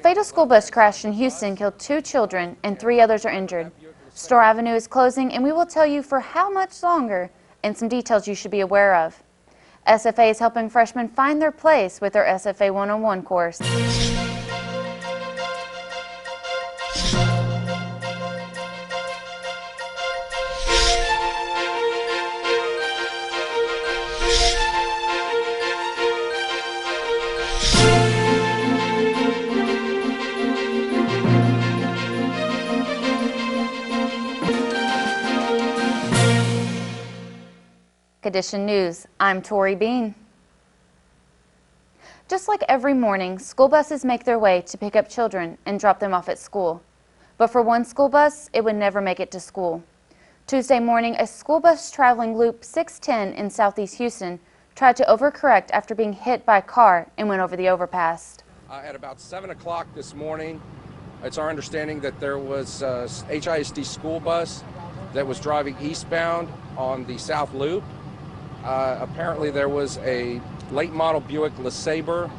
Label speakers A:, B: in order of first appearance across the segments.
A: Fatal school bus crash in Houston killed 2 children and 3 others are injured. Star Avenue is closing and we will tell you for how much longer and some details you should be aware of. SFA is helping freshmen find their place with their SFA 101 course. Nac Edition News, I'm Tori Bean. Just like every morning, school buses make their way to pick up children and drop them off at school. But for one school bus, it would never make it to school. Tuesday morning, a school bus traveling Loop 610 in southeast Houston tried to overcorrect after being hit by a car and went over the overpass.
B: At about 7 o'clock this morning, it's our understanding that there was a HISD school bus that was driving eastbound on the South Loop. Apparently there was a late model Buick LeSabre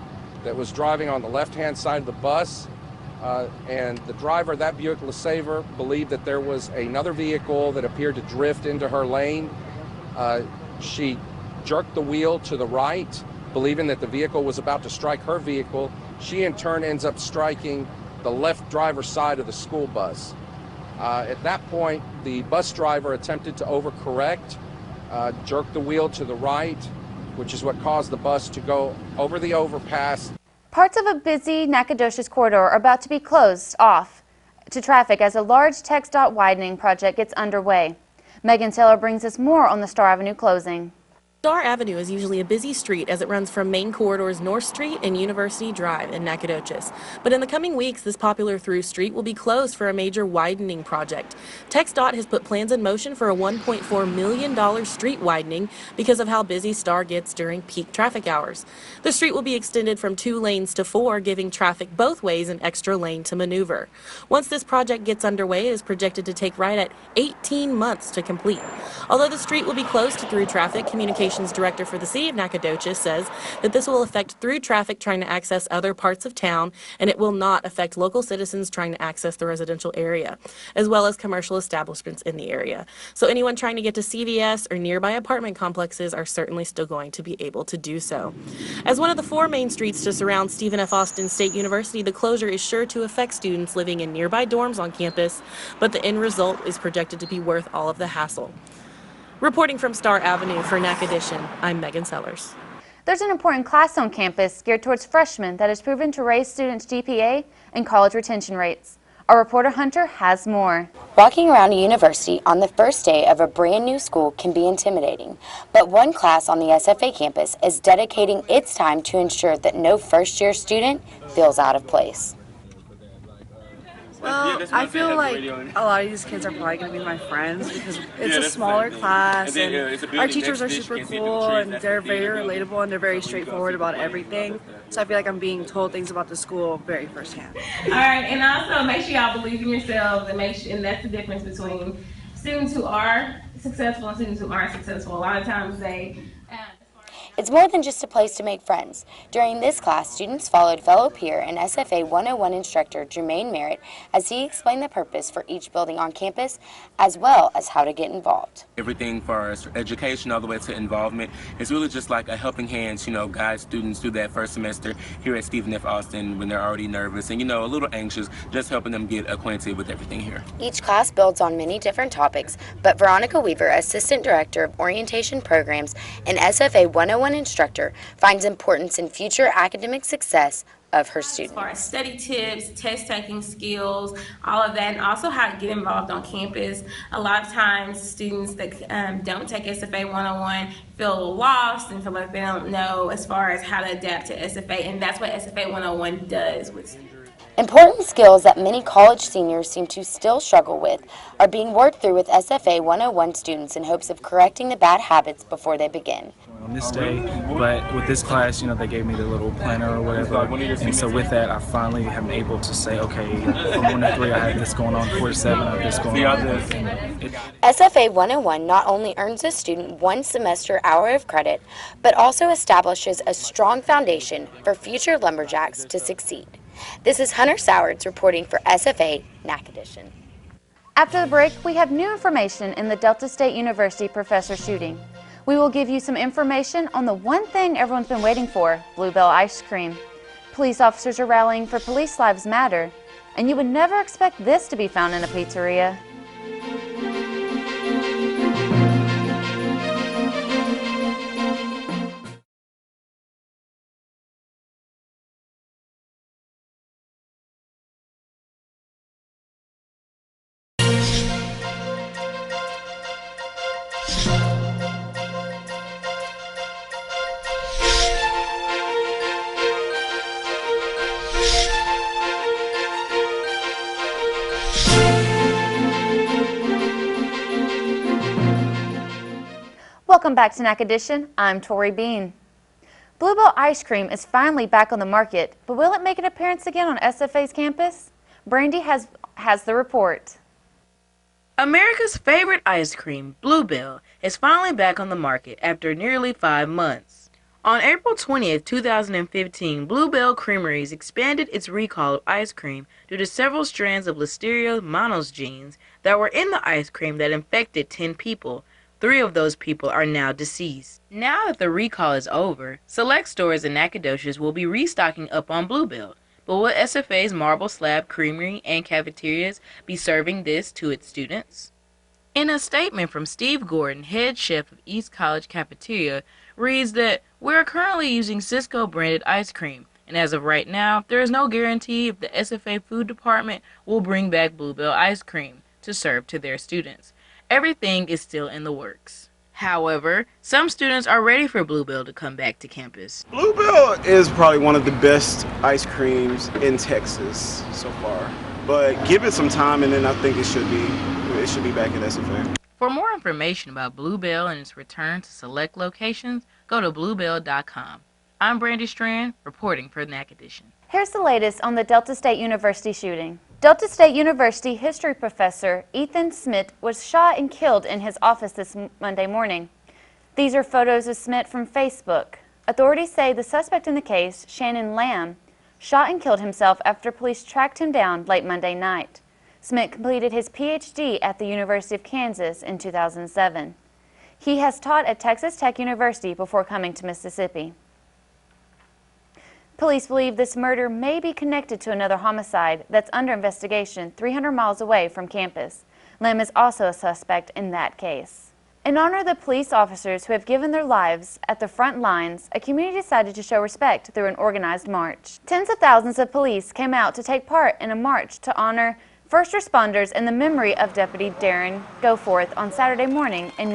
B: that was driving on the left-hand side of the bus, and the driver of that Buick LeSabre believed that there was another vehicle that appeared to drift into her lane. She jerked the wheel to the right, believing that the vehicle was about to strike her vehicle. She in turn ends up striking the left driver's side of the school bus. At that point, the bus driver attempted to overcorrect, jerked the wheel to the right, which is what caused the bus to go over the overpass.
A: Parts of a busy Nacogdoches corridor are about to be closed off to traffic as a large TxDOT widening project gets underway. Megan Taylor brings us more on the Star Avenue closing.
C: Star Avenue is usually a busy street as it runs from main corridors North Street and University Drive in Nacogdoches. But in the coming weeks, this popular through street will be closed for a major widening project. TxDOT has put plans in motion for a $1.4 million street widening because of how busy Star gets during peak traffic hours. The street will be extended from 2 lanes to 4, giving traffic both ways an extra lane to maneuver. Once this project gets underway, it is projected to take right at 18 months to complete. Although the street will be closed to through traffic, Communications Director for the City of Nacogdoches says that this will affect through traffic trying to access other parts of town, and it will not affect local citizens trying to access the residential area, as well as commercial establishments in the area. So anyone trying to get to CVS or nearby apartment complexes are certainly still going to be able to do so. As one of the 4 main streets to surround Stephen F. Austin State University, the closure is sure to affect students living in nearby dorms on campus, but the end result is projected to be worth all of the hassle. Reporting from Star Avenue for Nac Edition, I'm Megan Sellers.
A: There's an important class on campus geared towards freshmen that has proven to raise students' GPA and college retention rates. Our reporter Hunter has more.
D: Walking around a university on the first day of a brand new school can be intimidating, but one class on the SFA campus is dedicating its time to ensure that no first-year student feels out of place.
E: Well, I feel like a lot of these kids are probably going to be my friends because it's a smaller class and our teachers are super cool and they're very relatable and they're very straightforward about everything. So I feel like I'm being told things about the school very firsthand.
F: All right, and also make sure y'all believe in yourselves and that's the difference between students who are successful and students who aren't successful. A lot of times
D: It's more than just a place to make friends. During this class, students followed fellow peer and SFA 101 instructor Jermaine Merritt as he explained the purpose for each building on campus, as well as how to get involved.
G: Everything for education all the way to involvement is really just like a helping hand, guide students through that first semester here at Stephen F. Austin when they're already nervous and, a little anxious, just helping them get acquainted with everything here.
D: Each class builds on many different topics, but Veronica Weaver, Assistant Director of Orientation Programs and SFA 101 instructor, finds importance in future academic success of her students.
F: As far as study tips, test taking skills, all of that, and also how to get involved on campus. A lot of times students that don't take SFA 101 feel lost and feel like they don't know as far as how to adapt to SFA, and that's what SFA 101 does with students.
D: Important skills that many college seniors seem to still struggle with are being worked through with SFA 101 students in hopes of correcting the bad habits before they begin.
H: On this day, but with this class, they gave me the little planner or whatever, and so with that, I finally have been able to say, okay, from 1 to 3, I have this going on, 4 to 7, I have this going on.
D: SFA 101 not only earns a student 1 semester hour of credit, but also establishes a strong foundation for future lumberjacks to succeed. This is Hunter Sowards reporting for SFA Nac Edition.
A: After the break, we have new information in the Delta State University professor shooting. We will give you some information on the one thing everyone's been waiting for, Bluebell ice cream. Police officers are rallying for Police Lives Matter, and you would never expect this to be found in a pizzeria. Welcome back to Nac Edition. I'm Tori Bean. Bluebell ice cream is finally back on the market, but will it make an appearance again on SFA's campus? Brandy has the report.
I: America's favorite ice cream, Bluebell, is finally back on the market after nearly 5 months. On April 20th, 2015, Bluebell Creameries expanded its recall of ice cream due to several strands of Listeria monos genes that were in the ice cream that infected 10 people. 3 of those people are now deceased. Now that the recall is over, select stores in Nacogdoches will be restocking up on Bluebell. But will SFA's Marble Slab Creamery and cafeterias be serving this to its students? In a statement from Steve Gordon, head chef of East College Cafeteria, reads that we're currently using Cisco branded ice cream, and as of right now, there is no guarantee if the SFA food department will bring back Bluebell ice cream to serve to their students. Everything is still in the works. However, some students are ready for Bluebell to come back to campus.
J: Bluebell is probably one of the best ice creams in Texas so far, but give it some time and then I think it should be back at SFA.
I: For more information about Bluebell and its return to select locations, go to bluebell.com. I'm Brandy Strand, reporting for Nac Edition.
A: Here's the latest on the Delta State University shooting. Delta State University history professor Ethan Smith was shot and killed in his office this Monday morning. These are photos of Smith from Facebook. Authorities say the suspect in the case, Shannon Lamb, shot and killed himself after police tracked him down late Monday night. Smith completed his PhD at the University of Kansas in 2007. He has taught at Texas Tech University before coming to Mississippi. Police believe this murder may be connected to another homicide that's under investigation 300 miles away from campus. Lamb is also a suspect in that case. In honor of the police officers who have given their lives at the front lines, a community decided to show respect through an organized march. Tens of thousands of police came out to take part in a march to honor first responders in the memory of Deputy Darren Goforth on Saturday morning in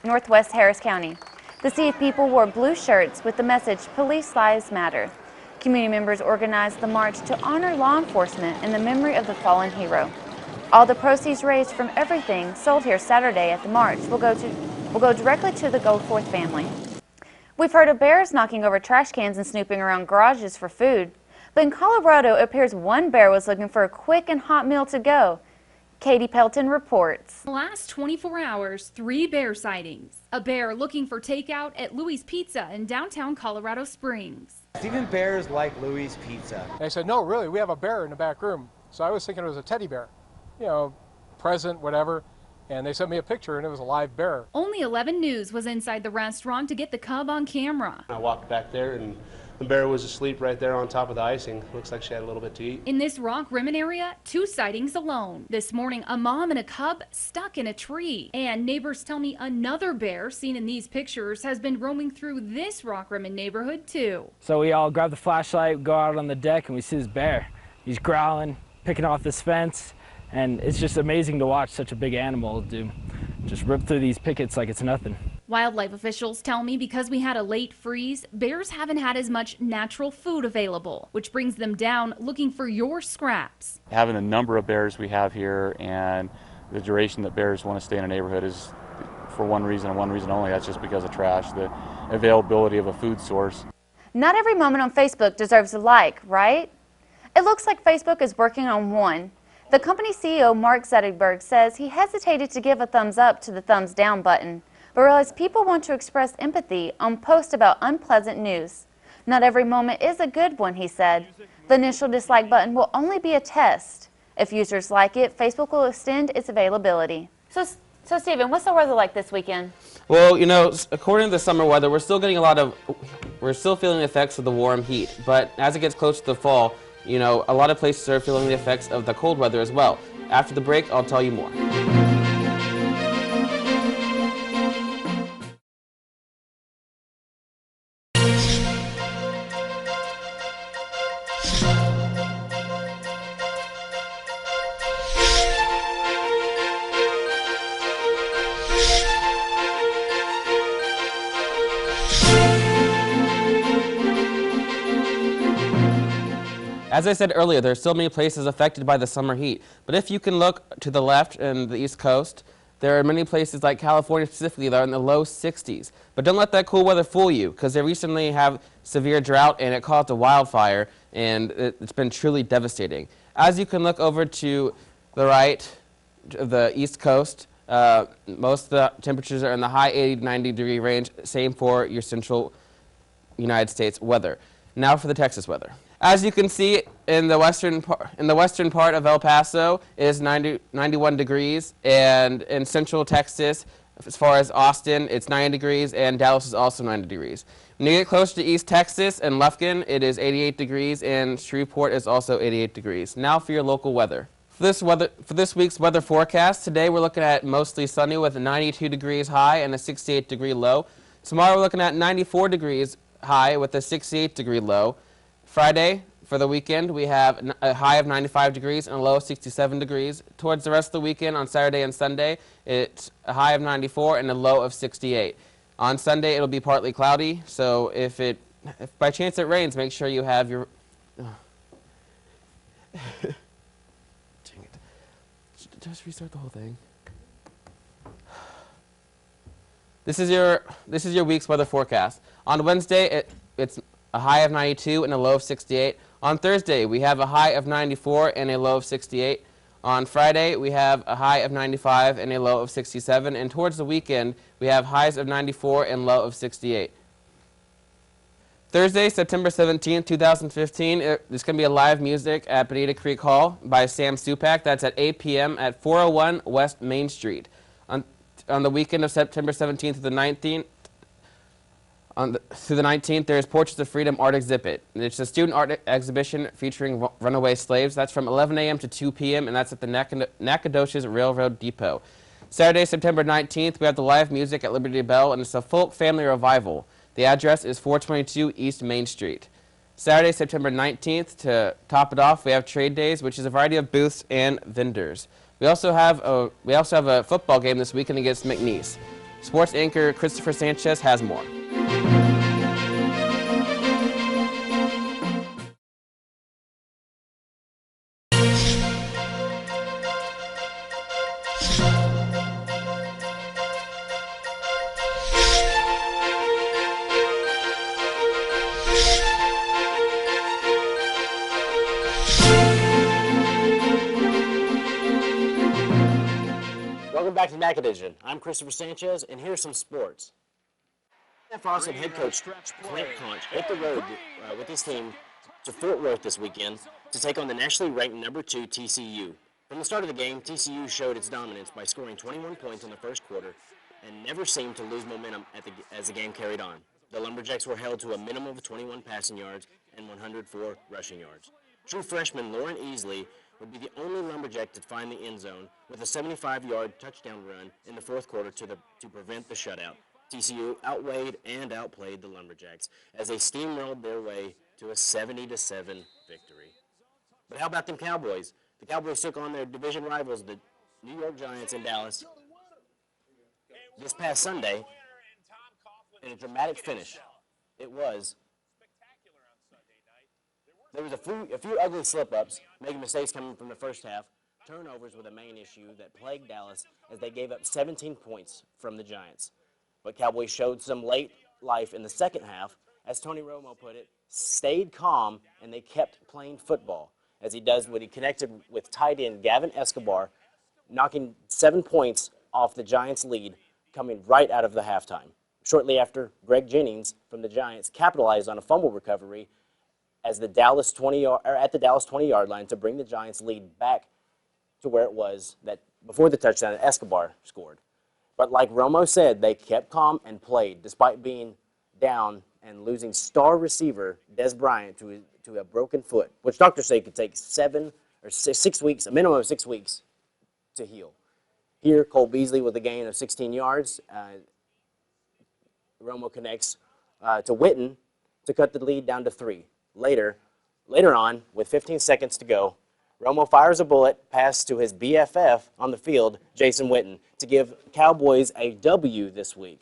A: northwest Harris County. The sea of people wore blue shirts with the message, "Police Lives Matter." Community members organized the march to honor law enforcement in the memory of the fallen hero. All the proceeds raised from everything sold here Saturday at the march will go directly to the Goforth family. We've heard of bears knocking over trash cans and snooping around garages for food. But in Colorado, it appears one bear was looking for a quick and hot meal to go. Katie Pelton reports.
K: In the last 24 hours, 3 bear sightings. A bear looking for takeout at Louis Pizza in downtown Colorado Springs.
L: Even bears like Louis Pizza.
M: They said, no, really, we have a bear in the back room. So I was thinking it was a teddy bear, you know, present, whatever. And they sent me a picture and it was a live bear.
K: Only 11 News was inside the restaurant to get the cub on camera.
N: I walked back there and the bear was asleep right there on top of the icing. Looks like she had a little bit to eat.
K: In this Rock Rimmon area, 2 sightings alone. This morning, a mom and a cub stuck in a tree. And neighbors tell me another bear seen in these pictures has been roaming through this Rock Rimmon neighborhood too.
L: So we all grab the flashlight, go out on the deck, and we see this bear. He's growling, picking off this fence, and it's just amazing to watch such a big animal just rip through these pickets like it's nothing.
K: Wildlife officials tell me because we had a late freeze, bears haven't had as much natural food available, which brings them down looking for your scraps.
O: Having the number of bears we have here and the duration that bears want to stay in a neighborhood is for one reason and one reason only. That's just because of trash, the availability of a food source.
A: Not every moment on Facebook deserves a like, right? It looks like Facebook is working on one. The company CEO Mark Zuckerberg says he hesitated to give a thumbs up to the thumbs down button, but realized people want to express empathy on posts about unpleasant news. Not every moment is a good one, he said. The initial dislike button will only be a test. If users like it, Facebook will extend its availability. So Stephen, what's the weather like this weekend?
P: Well, you know, according to the summer weather, we're still feeling the effects of the warm heat. But as it gets closer to the fall, you know, a lot of places are feeling the effects of the cold weather as well. After the break, I'll tell you more. As I said earlier, there are so many places affected by the summer heat. But if you can look to the left and the East Coast, there are many places like California specifically that are in the low 60s. But don't let that cool weather fool you, because they recently have severe drought and it caused a wildfire, and it's been truly devastating. As you can look over to the right of the East Coast, most of the temperatures are in the high 80 to 90 degree range, same for your central United States weather. Now for the Texas weather. As you can see, in the western part of El Paso is 91 degrees, and in central Texas, as far as Austin, it's 90 degrees, and Dallas is also 90 degrees. When you get closer to East Texas and Lufkin, it is 88 degrees, and Shreveport is also 88 degrees. Now for your local weather. For this week's weather forecast, today we're looking at mostly sunny with a 92 degrees high and a 68 degree low. Tomorrow we're looking at 94 degrees high with a 68 degree low. Friday, for the weekend, we have a high of 95 degrees and a low of 67 degrees. Towards the rest of the weekend, on Saturday and Sunday, it's a high of 94 and a low of 68. On Sunday, it'll be partly cloudy, so if by chance it rains, make sure you have your... Dang it. Just restart the whole thing. This is your week's weather forecast. On Wednesday, it's a high of 92 and a low of 68. On Thursday, we have a high of 94 and a low of 68. On Friday, we have a high of 95 and a low of 67. And towards the weekend, we have highs of 94 and low of 68. Thursday, September 17th, 2015, there's going to be a live music at Bonita Creek Hall by Sam Stupak. That's at 8 p.m. at 401 West Main Street. On the weekend of September 17th to the 19th, through the 19th, there's Portraits of Freedom art exhibit. It's a student art exhibition featuring runaway slaves. That's from 11 a.m. to 2 p.m., and that's at the Nacogdoches Railroad Depot. Saturday, September 19th, we have the live music at Liberty Bell, and it's a folk family revival. The address is 422 East Main Street. Saturday, September 19th, to top it off, we have Trade Days, which is a variety of booths and vendors. We also have a football game this weekend against McNeese. Sports anchor Christopher Sanchez has more.
Q: Welcome back to Nac Edition. I'm Christopher Sanchez, and here's some sports. Austin head coach Clint Conch hit the road with his team to Fort Worth this weekend to take on the nationally ranked number 2 TCU. From the start of the game, TCU showed its dominance by scoring 21 points in the first quarter and never seemed to lose momentum as the game carried on. The Lumberjacks were held to a minimum of 21 passing yards and 104 rushing yards. True freshman Lauren Easley would be the only Lumberjack to find the end zone with a 75-yard touchdown run in the fourth quarter to prevent the shutout. TCU outweighed and outplayed the Lumberjacks as they steamrolled their way to a 70-7 victory. But how about them Cowboys? The Cowboys took on their division rivals, the New York Giants in Dallas, this past Sunday in a dramatic finish. It was. There was a few ugly slip-ups, making mistakes coming from the first half. Turnovers were the main issue that plagued Dallas as they gave up 17 points from the Giants. But Cowboys showed some late life in the second half, as Tony Romo put it, stayed calm, and they kept playing football, as he does when he connected with tight end Gavin Escobar, knocking 7 points off the Giants' lead coming right out of the halftime. Shortly after, Greg Jennings from the Giants capitalized on a fumble recovery as the Dallas 20-yard line to bring the Giants' lead back to where it was before the touchdown that Escobar scored. But like Romo said, they kept calm and played despite being down and losing star receiver Des Bryant to a broken foot, which doctors say could take 7 or 6 weeks, a minimum of 6 weeks to heal. Here, Cole Beasley with a gain of 16 yards. Romo connects to Witten to cut the lead down to 3. Later on, with 15 seconds to go, Romo fires a bullet pass to his BFF on the field, Jason Witten, to give Cowboys a W this week.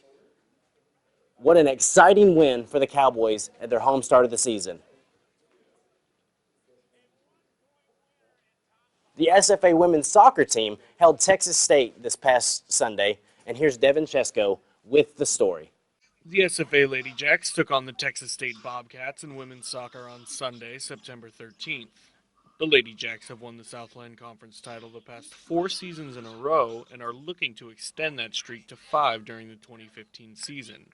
Q: What an exciting win for the Cowboys at their home start of the season. The SFA women's soccer team held Texas State this past Sunday, and here's Devin Chesko with the story.
R: The SFA Lady Jacks took on the Texas State Bobcats in women's soccer on Sunday, September 13th. The Lady Jacks have won the Southland Conference title the past 4 seasons in a row and are looking to extend that streak to 5 during the 2015 season.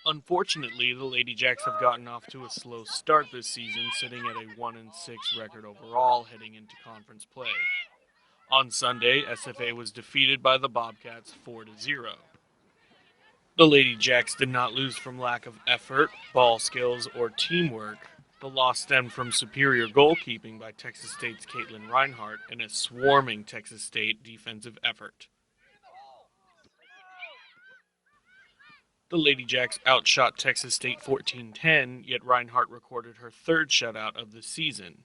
R: Unfortunately, the Lady Jacks have gotten off to a slow start this season, sitting at a 1-6 record overall heading into conference play. On Sunday, SFA was defeated by the Bobcats 4-0. The Lady Jacks did not lose from lack of effort, ball skills, or teamwork. The loss stemmed from superior goalkeeping by Texas State's Caitlin Reinhardt and a swarming Texas State defensive effort. The Lady Jacks outshot Texas State 14-10, yet Reinhardt recorded her 3rd shutout of the season.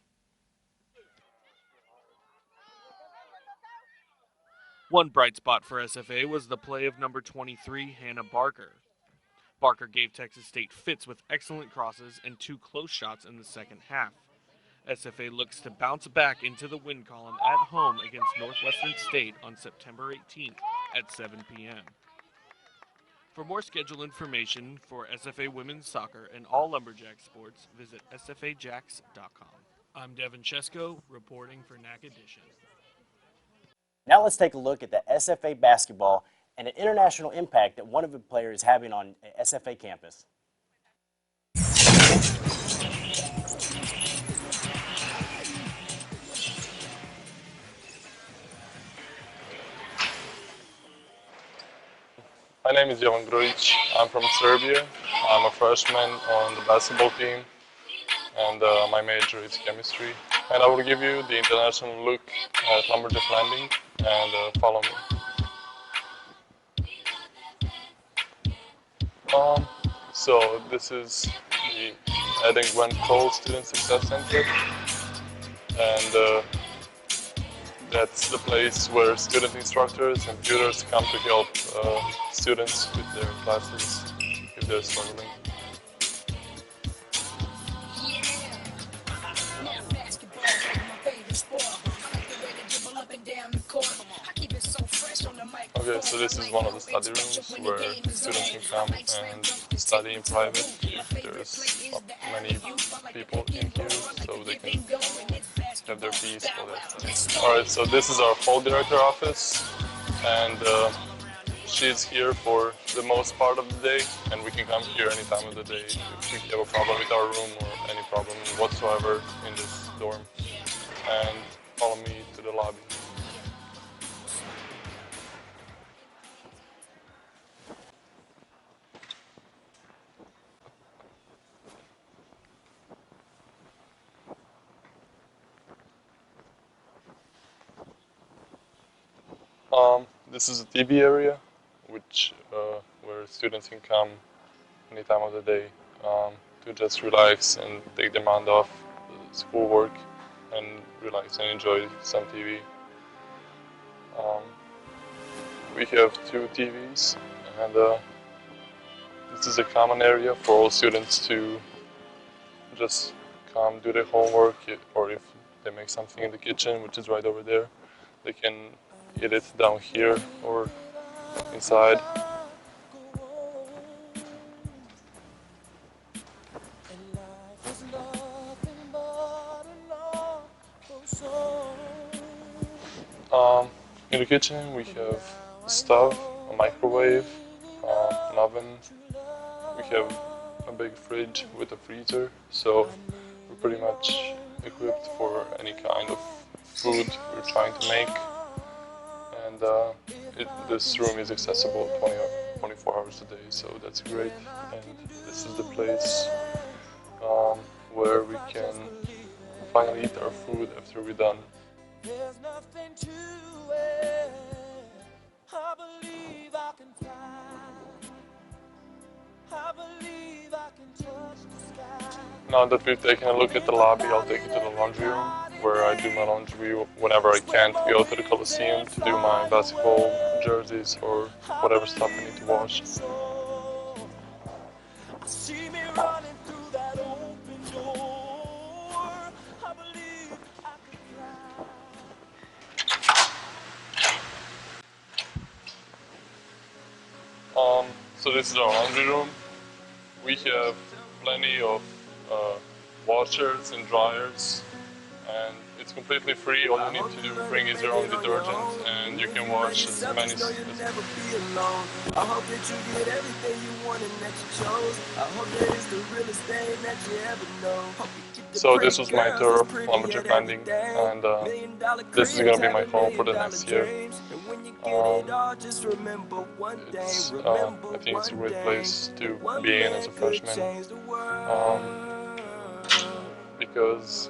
R: One bright spot for SFA was the play of number 23, Hannah Barker. Barker gave Texas State fits with excellent crosses and 2 close shots in the second half. SFA looks to bounce back into the win column at home against Northwestern State on September 18th at 7 p.m. For more schedule information for SFA women's soccer and all Lumberjack sports, visit sfajacks.com. I'm Devin Chesko, reporting for Nac Edition.
Q: Now let's take a look at the SFA basketball and an international impact that one of the players is having on SFA campus.
S: My name is Jovan Grujic. I'm from Serbia. I'm a freshman on the basketball team, and my major is chemistry. And I will give you the international look at Lumberjack Landing, and follow me. So this is the Eden Gwen Cole Student Success Center, and that's the place where student instructors and tutors come to help students with their classes if they're struggling. Okay, so this is one of the study rooms where students can come and study in private if there's not many people in here, so they can have their peace for their study. Alright, so this is our hall director office, and she's here for the most part of the day, and we can come here any time of the day if we have a problem with our room or any problem whatsoever in this dorm. And follow me to the lobby. This is a TV area, which where students can come any time of the day to just relax and take their mind off schoolwork and relax and enjoy some TV. We have 2 TVs, and this is a common area for all students to just come do their homework, or if they make something in the kitchen, which is right over there, they can eat it down here or inside. In the kitchen we have a stove, a microwave, an oven, we have a big fridge with a freezer, so we're pretty much equipped for any kind of food we're trying to make. And this room is accessible 24 hours a day, so that's great. And this is the place where we can finally eat our food after we're done.
T: There's nothing to it. I believe I can fly. I believe I can touch the sky.
S: Now that we've taken a look at the lobby, I'll take you to the laundry room, where I do my laundry whenever I can't go to the Coliseum to do my basketball jerseys or whatever stuff I need to wash.
T: I see me running through that open door. I believe I can
S: fly. So this is our laundry room. We have plenty of washers and dryers, and it's completely free. All you need to do bring is your own detergent, and you can wash as many as
T: I hope that you get everything you want and that you chose. I hope that it's the realest thing that you ever know.
S: So this was my tour of Plumberjack Landing, and this is going to be my home for the next year. I think it's a great place to be in as a freshman, because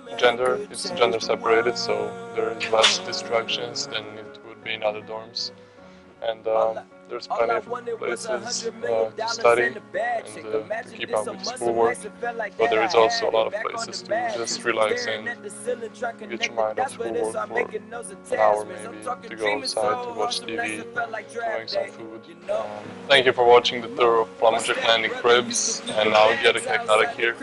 S: it's gender separated, so there is less distractions than it would be in other dorms. And there's plenty of places to study and to keep up with schoolwork, but there is also a lot of places to just relax and get your mind off schoolwork for an hour maybe, to go outside, to watch TV, enjoying some food. Thank you for watching the tour of Plumberjack Landing Cribs, and now get the heck out of here.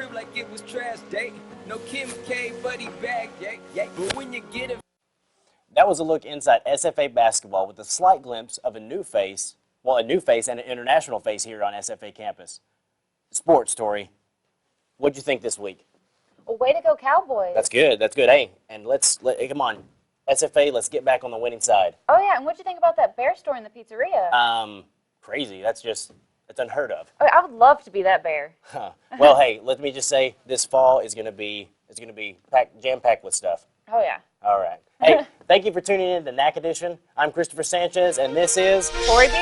Q: That was a look inside SFA basketball with a slight glimpse of a new face, well, a new face and an international face here on SFA campus. Sports Story, what'd you think this week?
A: Well, way to go, Cowboys.
Q: That's good, that's good. Hey, and come on, SFA, let's get back on the winning side.
A: Oh, yeah, and what'd you think about that bear store in the pizzeria?
Q: Crazy, that's unheard of.
A: Oh, I would love to be that bear.
Q: Huh. Well, hey, let me just say, this fall is going to be jam-packed with stuff.
A: Oh, yeah.
Q: All right. Hey, thank you for tuning in to Nac Edition. I'm Christopher Sanchez, and this is
A: Tori B.